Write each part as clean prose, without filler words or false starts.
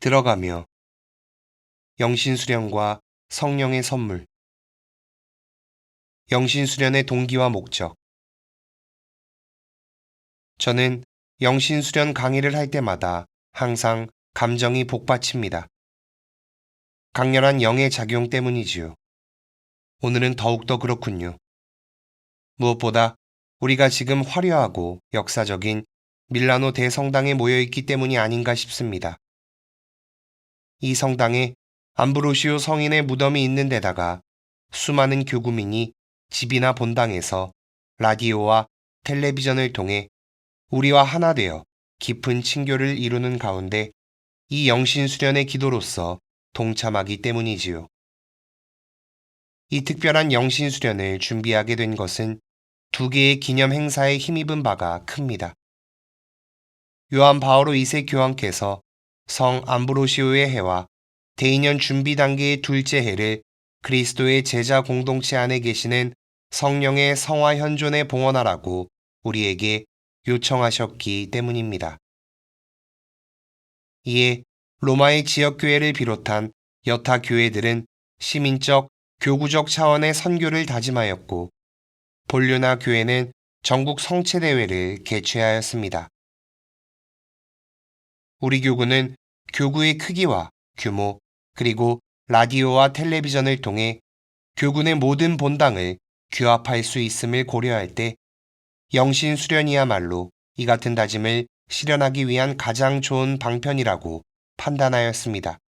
들어가며 영신수련과 성령의 선물. 영신수련의 동기와 목적. 저는 영신수련 강의를 할 때마다 항상 감정이 복받칩니다. 강렬한 영의 작용 때문이지요. 오늘은 더욱더 그렇군요. 무엇보다 우리가 지금 화려하고 역사적인 밀라노 대성당에 모여있기 때문이 아닌가 싶습니다. 이 성당에 암브로시오 성인의 무덤이 있는 데다가 수많은 교구민이 집이나 본당에서 라디오와 텔레비전을 통해 우리와 하나 되어 깊은 친교를 이루는 가운데 이 영신수련의 기도로서 동참하기 때문이지요. 이 특별한 영신수련을 준비하게 된 것은 두 개의 기념 행사에 힘입은 바가 큽니다. 요한 바오로 2세 교황께서 성 암브로시오의 해와 대인연 준비 단계의 둘째 해를 그리스도의 제자 공동체 안에 계시는 성령의 성화 현존에 봉헌하라고 우리에게 요청하셨기 때문입니다. 이에 로마의 지역교회를 비롯한 여타 교회들은 시민적, 교구적 차원의 선교를 다짐하였고 볼류나 교회는 전국 성체대회를 개최하였습니다. 우리 교구는 교구의 크기와 규모, 그리고 라디오와 텔레비전을 통해 교군의 모든 본당을 규합할 수 있음을 고려할 때 영신수련이야말로 이 같은 다짐을 실현하기 위한 가장 좋은 방편이라고 판단하였습니다.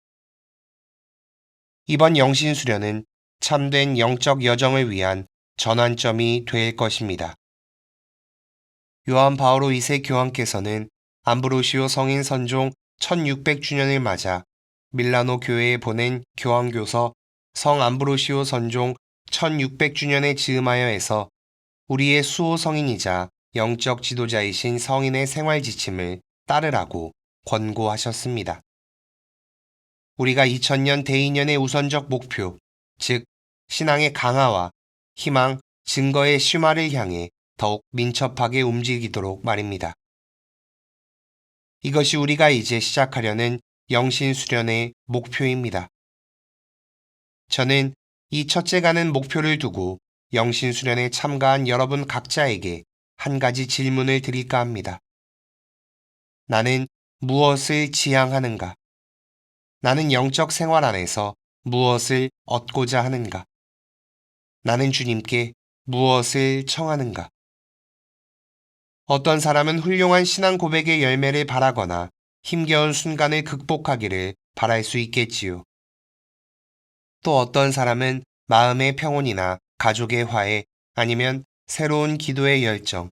이번 영신수련은 참된 영적 여정을 위한 전환점이 될 것입니다. 요한 바오로 2세 교황께서는 암브로시오 성인 선종 1600주년을 맞아 밀라노 교회에 보낸 교황교서 성 암브로시오 선종 1600주년에 즈음하여 해서 우리의 수호 성인이자 영적 지도자이신 성인의 생활 지침을 따르라고 권고하셨습니다. 우리가 2000년 대인연의 우선적 목표, 즉 신앙의 강화와 희망, 증거의 심화를 향해 더욱 민첩하게 움직이도록 말입니다. 이것이 우리가 이제 시작하려는 영신수련의 목표입니다. 저는 이 첫째 가는 목표를 두고 영신수련에 참가한 여러분 각자에게 한 가지 질문을 드릴까 합니다. 나는 무엇을 지향하는가? 나는 영적 생활 안에서 무엇을 얻고자 하는가? 나는 주님께 무엇을 청하는가? 어떤 사람은 훌륭한 신앙 고백의 열매를 바라거나 힘겨운 순간을 극복하기를 바랄 수 있겠지요. 또 어떤 사람은 마음의 평온이나 가족의 화해 아니면 새로운 기도의 열정,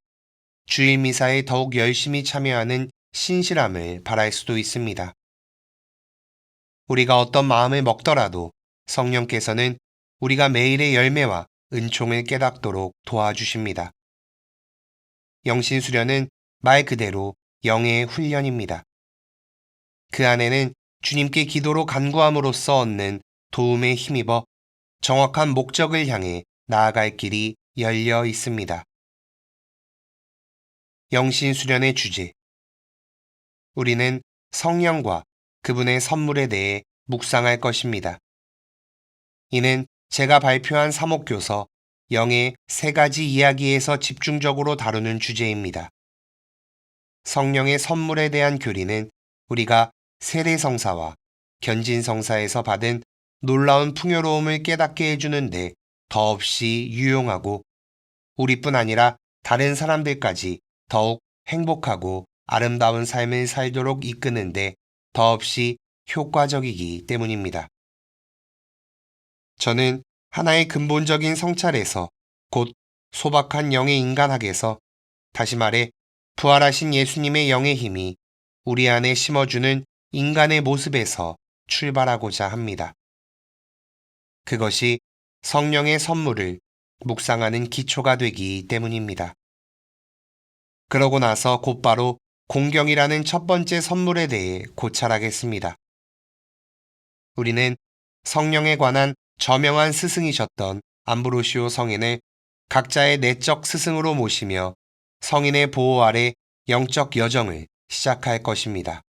주일 미사에 더욱 열심히 참여하는 신실함을 바랄 수도 있습니다. 우리가 어떤 마음을 먹더라도 성령께서는 우리가 매일의 열매와 은총을 깨닫도록 도와주십니다. 영신수련은 말 그대로 영의 훈련입니다. 그 안에는 주님께 기도로 간구함으로써 얻는 도움에 힘입어 정확한 목적을 향해 나아갈 길이 열려 있습니다. 영신수련의 주제. 우리는 성령과 그분의 선물에 대해 묵상할 것입니다. 이는 제가 발표한 사목교서 영의 세 가지 이야기에서 집중적으로 다루는 주제입니다. 성령의 선물에 대한 교리는 우리가 세례성사와 견진성사에서 받은 놀라운 풍요로움을 깨닫게 해주는데 더없이 유용하고 우리뿐 아니라 다른 사람들까지 더욱 행복하고 아름다운 삶을 살도록 이끄는데 더없이 효과적이기 때문입니다. 저는 하나의 근본적인 성찰에서 곧 소박한 영의 인간학에서 다시 말해 부활하신 예수님의 영의 힘이 우리 안에 심어주는 인간의 모습에서 출발하고자 합니다. 그것이 성령의 선물을 묵상하는 기초가 되기 때문입니다. 그러고 나서 곧바로 공경이라는 첫 번째 선물에 대해 고찰하겠습니다. 우리는 성령에 관한 저명한 스승이셨던 암브로시오 성인을 각자의 내적 스승으로 모시며 성인의 보호 아래 영적 여정을 시작할 것입니다.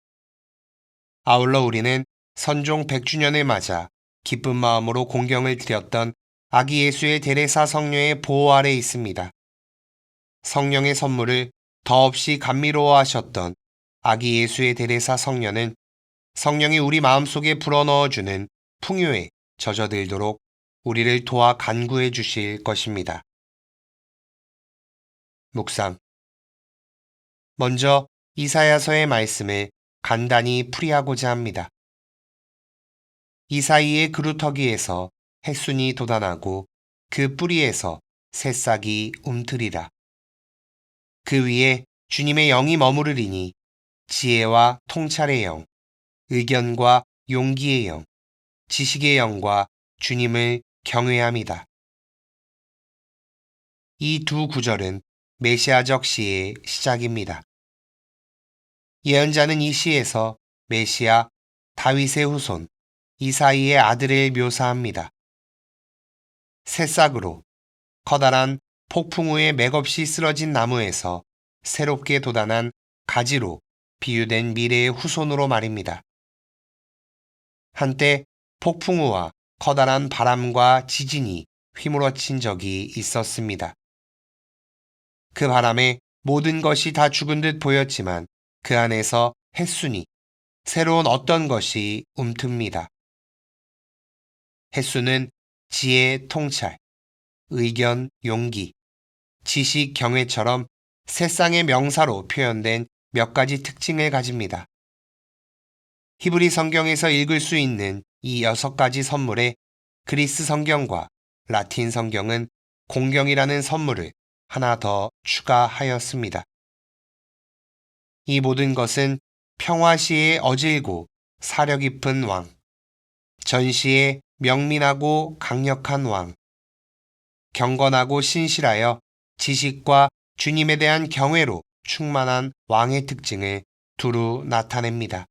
아울러 우리는 선종 100주년을 맞아 기쁜 마음으로 공경을 드렸던 아기 예수의 데레사 성녀의 보호 아래 있습니다. 성령의 선물을 더없이 감미로워하셨던 아기 예수의 데레사 성녀는 성령이 우리 마음속에 불어넣어주는 풍요에 젖어들도록 우리를 도와 간구해 주실 것입니다. 묵상. 먼저 이사야서의 말씀을 간단히 풀이하고자 합니다. 이사이의 그루터기에서 햇순이 돋아나고 그 뿌리에서 새싹이 움트리라. 그 위에 주님의 영이 머무르리니 지혜와 통찰의 영, 의견과 용기의 영, 지식의 영과 주님을 경외함이다. 이 두 구절은 메시아적 시의 시작입니다. 예언자는 이 시에서 메시아 다윗의 후손 이사이의 아들을 묘사합니다. 새싹으로 커다란 폭풍 후에 맥없이 쓰러진 나무에서 새롭게 돋아난 가지로 비유된 미래의 후손으로 말입니다. 한때 폭풍우와 커다란 바람과 지진이 휘몰아친 적이 있었습니다. 그 바람에 모든 것이 다 죽은 듯 보였지만 그 안에서 햇순이 새로운 어떤 것이 움틉니다. 햇순은 지혜, 통찰, 의견, 용기, 지식, 경외처럼 세상의 명사로 표현된 몇 가지 특징을 가집니다. 히브리 성경에서 읽을 수 있는 이 6가지 선물에 그리스 성경과 라틴 성경은 공경이라는 선물을 하나 더 추가하였습니다. 이 모든 것은 평화시의 어질고 사려 깊은 왕, 전시의 명민하고 강력한 왕, 경건하고 신실하여 지식과 주님에 대한 경외로 충만한 왕의 특징을 두루 나타냅니다.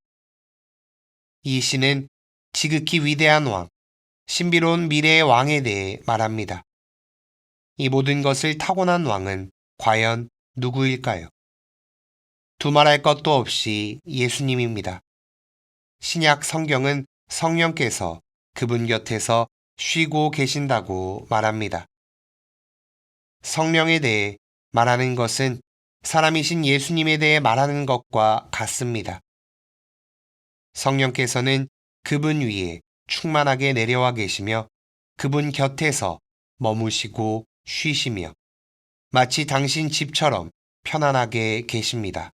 이 시는 지극히 위대한 왕, 신비로운 미래의 왕에 대해 말합니다. 이 모든 것을 타고난 왕은 과연 누구일까요? 두말할 것도 없이 예수님입니다. 신약 성경은 성령께서 그분 곁에서 쉬고 계신다고 말합니다. 성령에 대해 말하는 것은 사람이신 예수님에 대해 말하는 것과 같습니다. 성령께서는 그분 위에 충만하게 내려와 계시며 그분 곁에서 머무시고 쉬시며 마치 당신 집처럼 편안하게 계십니다.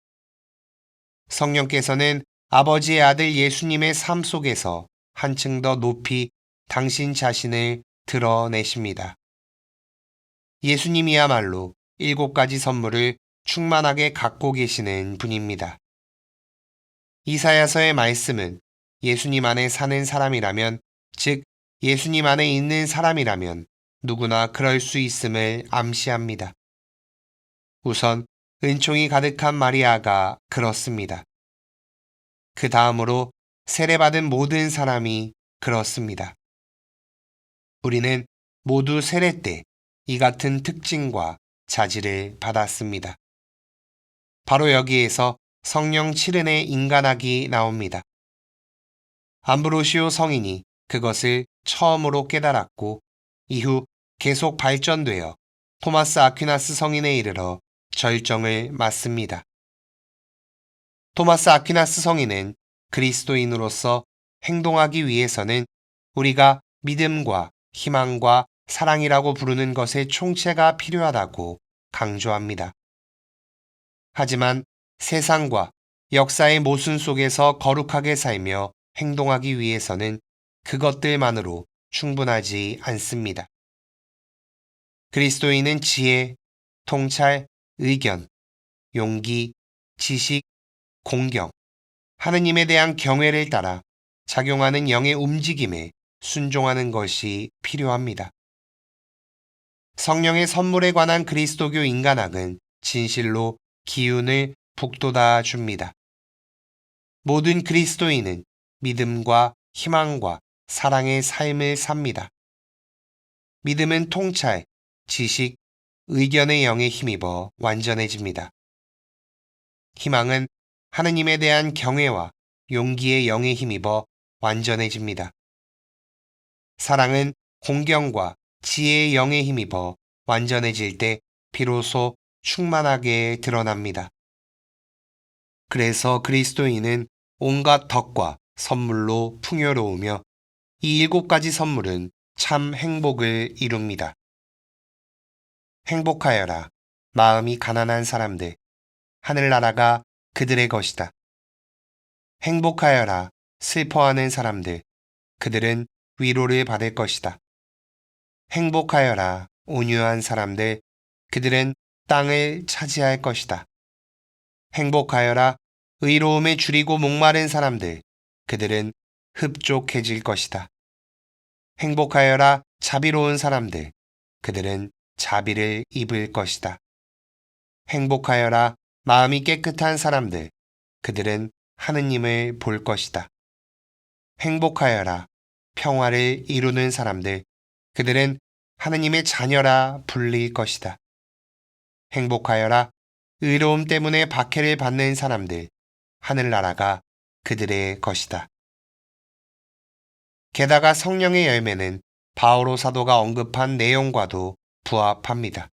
성령께서는 아버지의 아들 예수님의 삶 속에서 한층 더 높이 당신 자신을 드러내십니다. 예수님이야말로 7가지 선물을 충만하게 갖고 계시는 분입니다. 이사야서의 말씀은 예수님 안에 사는 사람이라면, 즉 예수님 안에 있는 사람이라면 누구나 그럴 수 있음을 암시합니다. 우선 은총이 가득한 마리아가 그렇습니다. 그 다음으로 세례받은 모든 사람이 그렇습니다. 우리는 모두 세례 때 이 같은 특징과 자질을 받았습니다. 바로 여기에서 성령 7은의 인간학이 나옵니다. 암브로시오 성인이 그것을 처음으로 깨달았고 이후 계속 발전되어 토마스 아퀴나스 성인에 이르러 절정을 맞습니다. 토마스 아퀴나스 성인은 그리스도인으로서 행동하기 위해서는 우리가 믿음과 희망과 사랑이라고 부르는 것의 총체가 필요하다고 강조합니다. 하지만 세상과 역사의 모순 속에서 거룩하게 살며 행동하기 위해서는 그것들만으로 충분하지 않습니다. 그리스도인은 지혜, 통찰, 의견, 용기, 지식, 공경, 하느님에 대한 경외를 따라 작용하는 영의 움직임에 순종하는 것이 필요합니다. 성령의 선물에 관한 그리스도교 인간학은 진실로 기운을 북돋아 줍니다. 모든 그리스도인은 믿음과 희망과 사랑의 삶을 삽니다. 믿음은 통찰, 지식, 의견의 영에 힘입어 완전해집니다. 희망은 하느님에 대한 경외와 용기의 영에 힘입어 완전해집니다. 사랑은 공경과 지혜의 영에 힘입어 완전해질 때 비로소 충만하게 드러납니다. 그래서 그리스도인은 온갖 덕과 선물로 풍요로우며 이 7가지 선물은 참 행복을 이룹니다. 행복하여라. 마음이 가난한 사람들. 하늘나라가 그들의 것이다. 행복하여라. 슬퍼하는 사람들. 그들은 위로를 받을 것이다. 행복하여라. 온유한 사람들. 그들은 땅을 차지할 것이다. 행복하여라. 의로움에 줄이고 목마른 사람들. 그들은 흡족해질 것이다. 행복하여라. 자비로운 사람들. 그들은 자비를 입을 것이다. 행복하여라. 마음이 깨끗한 사람들. 그들은 하느님을 볼 것이다. 행복하여라. 평화를 이루는 사람들. 그들은 하느님의 자녀라 불릴 것이다. 행복하여라. 의로움 때문에 박해를 받는 사람들. 하늘나라가 그들의 것이다. 게다가 성령의 열매는 바오로 사도가 언급한 내용과도 부합합니다.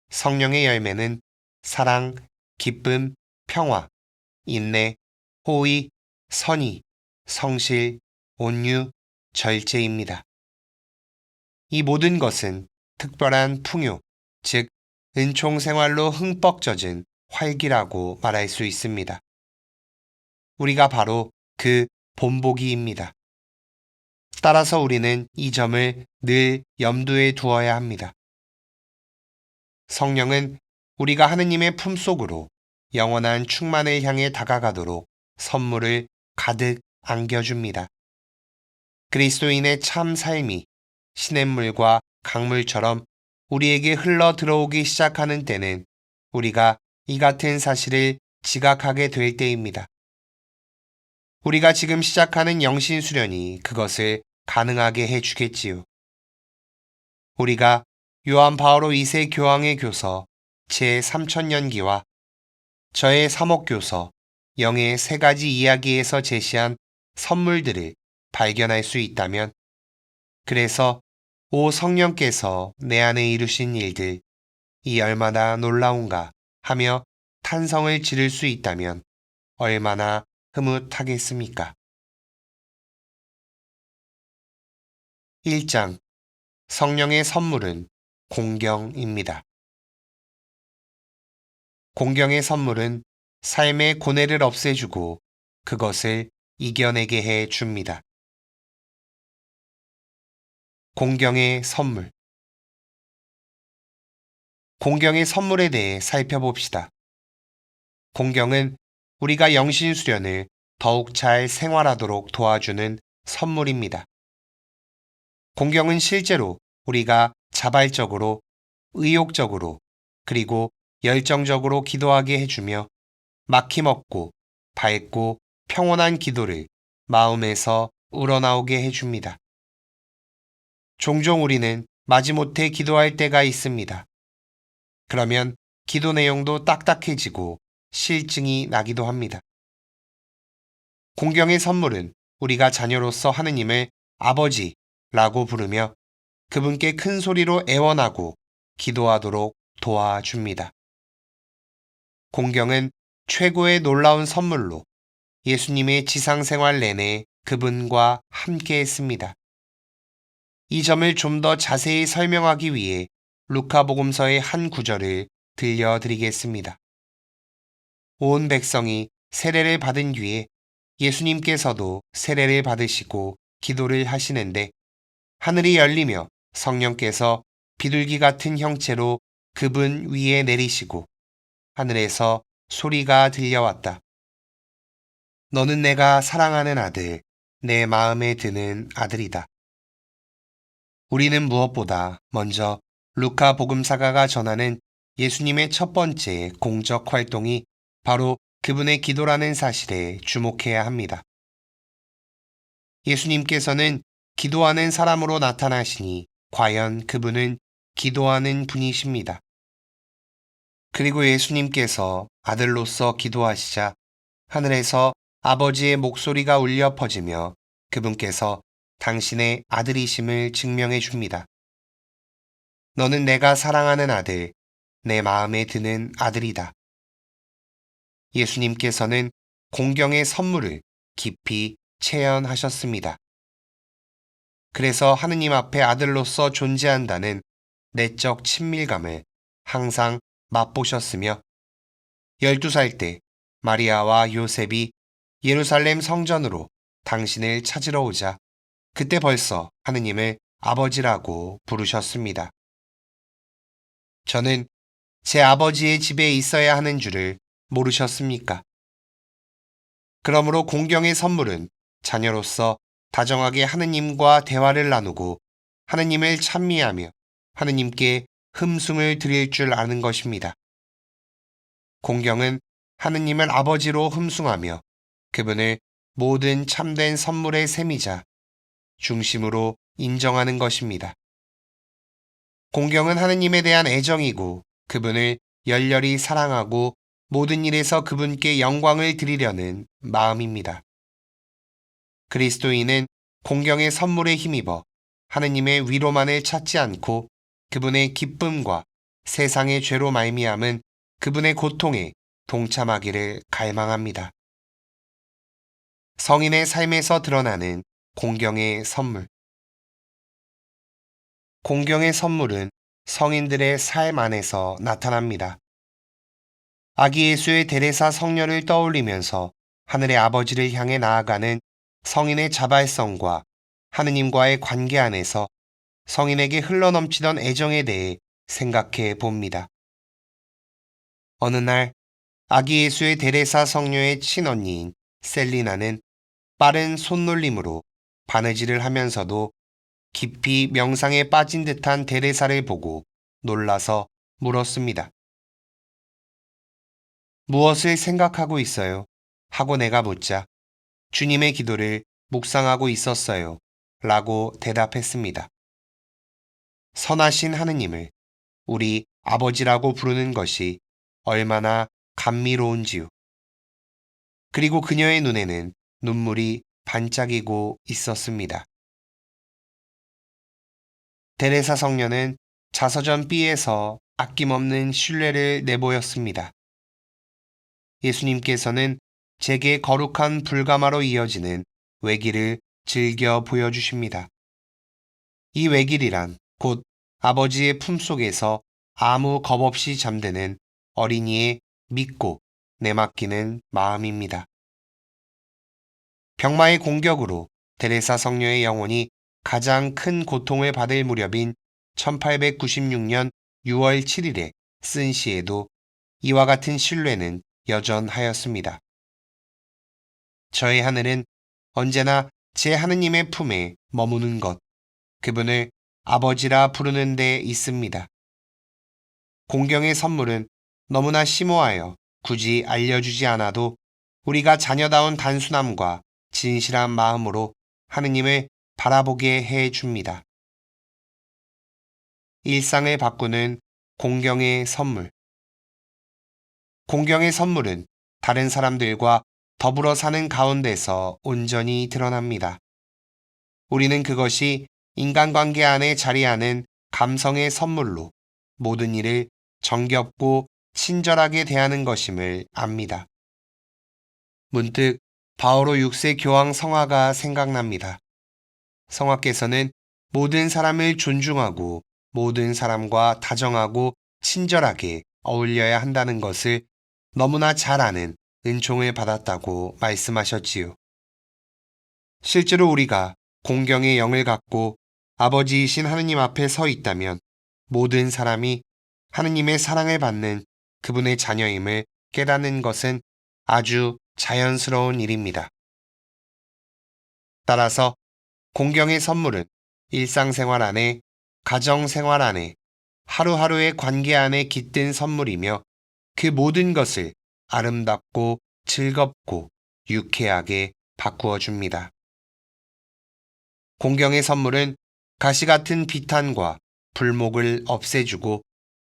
성령의 열매는 사랑, 기쁨, 평화, 인내, 호의, 선의, 성실, 온유, 절제입니다. 이 모든 것은 특별한 풍요, 즉 은총 생활로 흠뻑 젖은 활기라고 말할 수 있습니다. 우리가 바로 그 본보기입니다. 따라서 우리는 이 점을 늘 염두에 두어야 합니다. 성령은 우리가 하느님의 품속으로 영원한 충만을 향해 다가가도록 선물을 가득 안겨줍니다. 그리스도인의 참 삶이 시냇물과 강물처럼 우리에게 흘러 들어오기 시작하는 때는 우리가 이 같은 사실을 지각하게 될 때입니다. 우리가 지금 시작하는 영신 수련이 그것을 가능하게 해주겠지요. 우리가 요한 바오로 2세 교황의 교서 제3000년기와 저의 3억 교서 영의 3가지 이야기에서 제시한 선물들을 발견할 수 있다면, 그래서 오 성령께서 내 안에 이루신 일들, 이 얼마나 놀라운가 하며 탄성을 지를 수 있다면 얼마나 흐뭇하겠습니까? 1장 성령의 선물은 공경입니다. 공경의 선물은 삶의 고뇌를 없애주고 그것을 이겨내게 해 줍니다. 공경의 선물. 공경의 선물에 대해 살펴봅시다. 공경은 우리가 영신 수련을 더욱 잘 생활하도록 도와주는 선물입니다. 공경은 실제로 우리가 자발적으로, 의욕적으로, 그리고 열정적으로 기도하게 해주며 막힘없고 밝고 평온한 기도를 마음에서 우러나오게 해줍니다. 종종 우리는 마지못해 기도할 때가 있습니다. 그러면 기도 내용도 딱딱해지고 실증이 나기도 합니다. 공경의 선물은 우리가 자녀로서 하느님을 아버지라고 부르며 그분께 큰 소리로 애원하고 기도하도록 도와줍니다. 공경은 최고의 놀라운 선물로 예수님의 지상생활 내내 그분과 함께 했습니다. 이 점을 좀 더 자세히 설명하기 위해 루카복음서의 한 구절을 들려드리겠습니다. 온 백성이 세례를 받은 뒤에 예수님께서도 세례를 받으시고 기도를 하시는데 하늘이 열리며 성령께서 비둘기 같은 형체로 그분 위에 내리시고 하늘에서 소리가 들려왔다. 너는 내가 사랑하는 아들, 내 마음에 드는 아들이다. 우리는 무엇보다 먼저 루카 복음사가가 전하는 예수님의 첫 번째 공적 활동이 바로 그분의 기도라는 사실에 주목해야 합니다. 예수님께서는 기도하는 사람으로 나타나시니 과연 그분은 기도하는 분이십니다. 그리고 예수님께서 아들로서 기도하시자 하늘에서 아버지의 목소리가 울려 퍼지며 그분께서 당신의 아들이심을 증명해 줍니다. 너는 내가 사랑하는 아들, 내 마음에 드는 아들이다. 예수님께서는 공경의 선물을 깊이 체현하셨습니다. 그래서 하느님 앞에 아들로서 존재한다는 내적 친밀감을 항상 맛보셨으며 12살 때 마리아와 요셉이 예루살렘 성전으로 당신을 찾으러 오자 그때 벌써 하느님을 아버지라고 부르셨습니다. 저는 제 아버지의 집에 있어야 하는 줄을 모르셨습니까? 그러므로 공경의 선물은 자녀로서 다정하게 하느님과 대화를 나누고 하느님을 찬미하며 하느님께 흠숭을 드릴 줄 아는 것입니다. 공경은 하느님을 아버지로 흠숭하며 그분을 모든 참된 선물의 셈이자 중심으로 인정하는 것입니다. 공경은 하느님에 대한 애정이고 그분을 열렬히 사랑하고 모든 일에서 그분께 영광을 드리려는 마음입니다. 그리스도인은 공경의 선물에 힘입어 하느님의 위로만을 찾지 않고 그분의 기쁨과 세상의 죄로 말미암은 그분의 고통에 동참하기를 갈망합니다. 성인의 삶에서 드러나는 공경의 선물. 공경의 선물은 성인들의 삶 안에서 나타납니다. 아기 예수의 데레사 성녀를 떠올리면서 하늘의 아버지를 향해 나아가는 성인의 자발성과 하느님과의 관계 안에서 성인에게 흘러넘치던 애정에 대해 생각해 봅니다. 어느 날 아기 예수의 데레사 성녀의 친언니인 셀리나는 빠른 손놀림으로 바느질을 하면서도 깊이 명상에 빠진 듯한 데레사를 보고 놀라서 물었습니다. 무엇을 생각하고 있어요? 하고 내가 묻자 주님의 기도를 묵상하고 있었어요. 라고 대답했습니다. 선하신 하느님을 우리 아버지라고 부르는 것이 얼마나 감미로운지요. 그리고 그녀의 눈에는 눈물이 반짝이고 있었습니다. 데레사 성녀는 자서전 B에서 아낌없는 신뢰를 내보였습니다. 예수님께서는 제게 거룩한 불가마로 이어지는 외길을 즐겨 보여주십니다. 이 외길이란 곧 아버지의 품속에서 아무 겁 없이 잠드는 어린이의 믿고 내맡기는 마음입니다. 병마의 공격으로 데레사 성녀의 영혼이 가장 큰 고통을 받을 무렵인 1896년 6월 7일에 쓴 시에도 이와 같은 신뢰는 여전하였습니다. 저의 하늘은 언제나 제 하느님의 품에 머무는 것, 그분을 아버지라 부르는 데 있습니다. 공경의 선물은 너무나 심오하여 굳이 알려주지 않아도 우리가 자녀다운 단순함과 진실한 마음으로 하느님을 바라보게 해 줍니다. 일상을 바꾸는 공경의 선물. 공경의 선물은 다른 사람들과 더불어 사는 가운데서 온전히 드러납니다. 우리는 그것이 인간관계 안에 자리하는 감성의 선물로 모든 일을 정겹고 친절하게 대하는 것임을 압니다. 문득 바오로 6세 교황 성화가 생각납니다. 성화께서는 모든 사람을 존중하고 모든 사람과 다정하고 친절하게 어울려야 한다는 것을 너무나 잘 아는 은총을 받았다고 말씀하셨지요. 실제로 우리가 공경의 영을 갖고 아버지이신 하느님 앞에 서 있다면 모든 사람이 하느님의 사랑을 받는 그분의 자녀임을 깨닫는 것은 아주 자연스러운 일입니다. 따라서 공경의 선물은 일상생활 안에, 가정생활 안에, 하루하루의 관계 안에 깃든 선물이며 그 모든 것을 아름답고 즐겁고 유쾌하게 바꾸어 줍니다. 공경의 선물은 가시 같은 비탄과 불목을 없애주고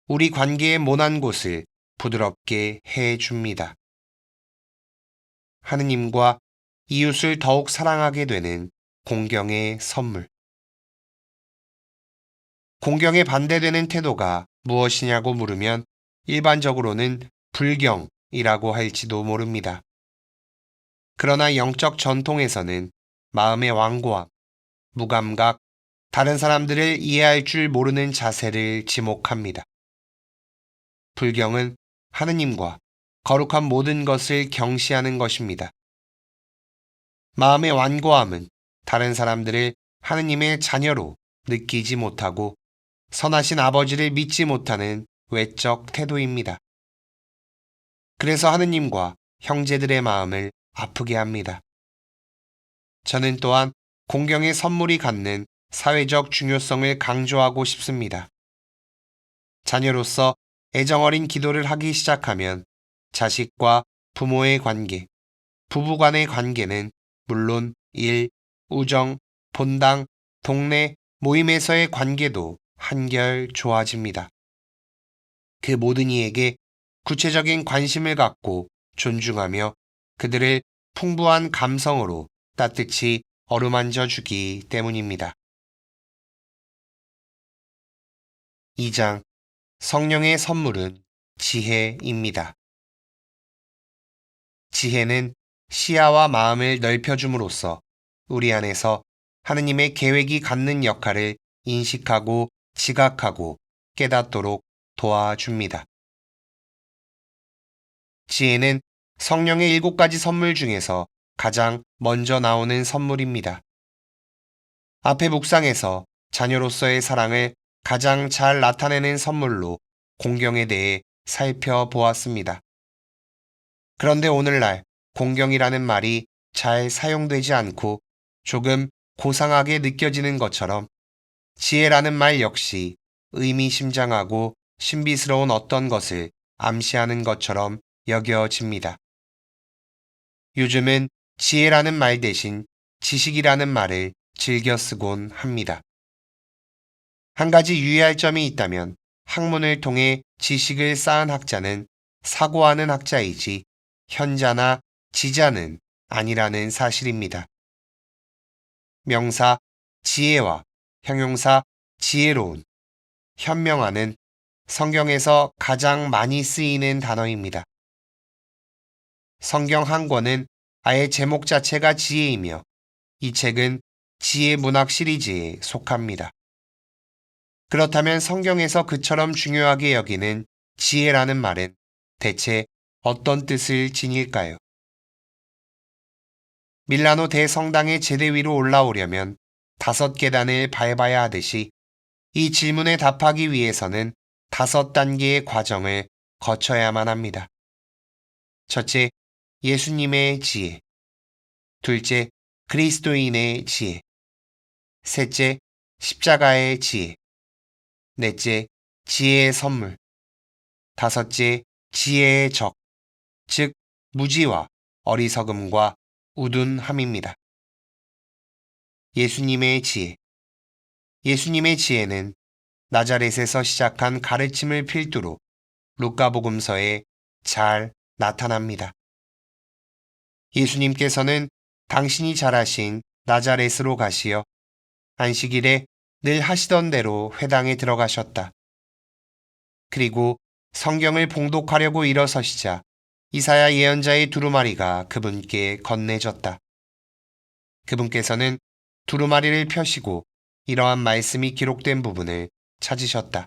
우리 관계의 모난 곳을 부드럽게 해 줍니다. 하느님과 이웃을 더욱 사랑하게 되는 공경의 선물. 공경에 반대되는 태도가 무엇이냐고 물으면 일반적으로는 불경이라고 할지도 모릅니다. 그러나 영적 전통에서는 마음의 완고함, 무감각, 다른 사람들을 이해할 줄 모르는 자세를 지목합니다. 불경은 하느님과 거룩한 모든 것을 경시하는 것입니다. 마음의 완고함은 다른 사람들을 하느님의 자녀로 느끼지 못하고 선하신 아버지를 믿지 못하는 외적 태도입니다. 그래서 하느님과 형제들의 마음을 아프게 합니다. 저는 또한 공경의 선물이 갖는 사회적 중요성을 강조하고 싶습니다. 자녀로서 애정어린 기도를 하기 시작하면 자식과 부모의 관계, 부부 간의 관계는 물론 일, 우정, 본당, 동네, 모임에서의 관계도 한결 좋아집니다. 그 모든 이에게 구체적인 관심을 갖고 존중하며 그들을 풍부한 감성으로 따뜻히 어루만져 주기 때문입니다. 2장 성령의 선물은 지혜입니다. 지혜는 시야와 마음을 넓혀줌으로써 우리 안에서 하느님의 계획이 갖는 역할을 인식하고 지각하고 깨닫도록 도와줍니다. 지혜는 성령의 7가지 선물 중에서 가장 먼저 나오는 선물입니다. 앞의 묵상에서 자녀로서의 사랑을 가장 잘 나타내는 선물로 공경에 대해 살펴보았습니다. 그런데 오늘날 공경이라는 말이 잘 사용되지 않고 조금 고상하게 느껴지는 것처럼 지혜라는 말 역시 의미심장하고 신비스러운 어떤 것을 암시하는 것처럼 여겨집니다. 요즘은 지혜라는 말 대신 지식이라는 말을 즐겨 쓰곤 합니다. 한 가지 유의할 점이 있다면 학문을 통해 지식을 쌓은 학자는 사고하는 학자이지 현자나 지자는 아니라는 사실입니다. 명사 지혜와 형용사 지혜로운, 현명하는 성경에서 가장 많이 쓰이는 단어입니다. 성경 한 권은 아예 제목 자체가 지혜이며 이 책은 지혜 문학 시리즈에 속합니다. 그렇다면 성경에서 그처럼 중요하게 여기는 지혜라는 말은 대체 어떤 뜻을 지닐까요? 밀라노 대성당의 제대 위로 올라오려면 5계단을 밟아야 하듯이 이 질문에 답하기 위해서는 5단계의 과정을 거쳐야만 합니다. 첫째, 예수님의 지혜. 둘째, 그리스도인의 지혜. 셋째, 십자가의 지혜. 넷째, 지혜의 선물. 다섯째, 지혜의 적, 즉 무지와 어리석음과 우둔함입니다. 예수님의 지혜. 예수님의 지혜는 나자렛에서 시작한 가르침을 필두로 루카복음서에 잘 나타납니다. 예수님께서는 당신이 잘하신 나자렛으로 가시어 안식일에 늘 하시던 대로 회당에 들어가셨다. 그리고 성경을 봉독하려고 일어서시자 이사야 예언자의 두루마리가 그분께 건네졌다. 그분께서는 두루마리를 펴시고 이러한 말씀이 기록된 부분을 찾으셨다.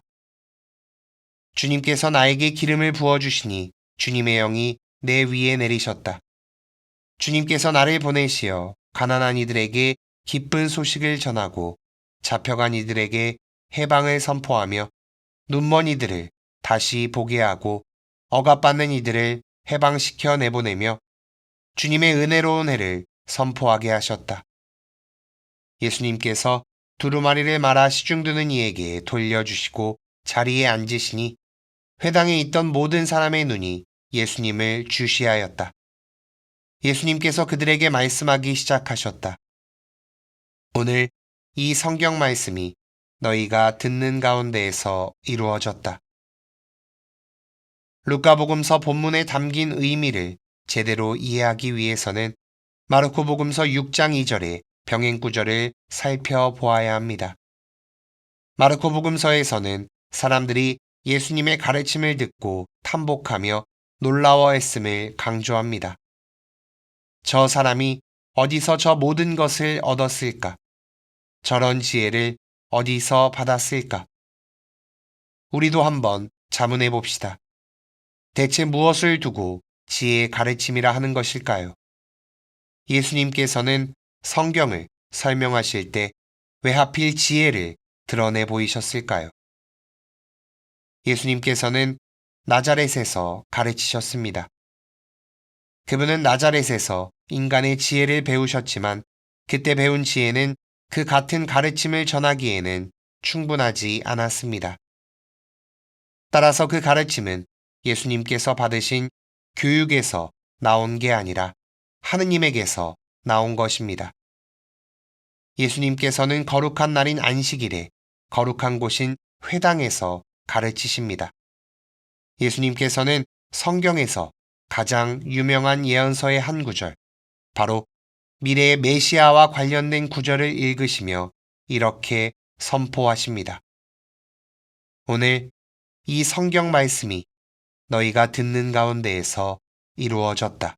주님께서 나에게 기름을 부어주시니 주님의 영이 내 위에 내리셨다. 주님께서 나를 보내시어 가난한 이들에게 기쁜 소식을 전하고 잡혀간 이들에게 해방을 선포하며 눈먼 이들을 다시 보게 하고 억압받는 이들을 해방시켜 내보내며 주님의 은혜로운 해를 선포하게 하셨다. 예수님께서 두루마리를 말아 시중드는 이에게 돌려주시고 자리에 앉으시니 회당에 있던 모든 사람의 눈이 예수님을 주시하였다. 예수님께서 그들에게 말씀하기 시작하셨다. 오늘 이 성경 말씀이 너희가 듣는 가운데에서 이루어졌다. 루카복음서 본문에 담긴 의미를 제대로 이해하기 위해서는 마르코복음서 6장 2절의 병행 구절을 살펴보아야 합니다. 마르코복음서에서는 사람들이 예수님의 가르침을 듣고 탐복하며 놀라워했음을 강조합니다. 저 사람이 어디서 저 모든 것을 얻었을까? 저런 지혜를 어디서 받았을까? 우리도 한번 자문해 봅시다. 대체 무엇을 두고 지혜의 가르침이라 하는 것일까요? 예수님께서는 성경을 설명하실 때 왜 하필 지혜를 드러내 보이셨을까요? 예수님께서는 나자렛에서 가르치셨습니다. 그분은 나자렛에서 인간의 지혜를 배우셨지만 그때 배운 지혜는 그 같은 가르침을 전하기에는 충분하지 않았습니다. 따라서 그 가르침은 예수님께서 받으신 교육에서 나온 게 아니라 하느님에게서 나온 것입니다. 예수님께서는 거룩한 날인 안식일에 거룩한 곳인 회당에서 가르치십니다. 예수님께서는 성경에서 가장 유명한 예언서의 한 구절, 바로 미래의 메시아와 관련된 구절을 읽으시며 이렇게 선포하십니다. 오늘 이 성경 말씀이 너희가 듣는 가운데에서 이루어졌다.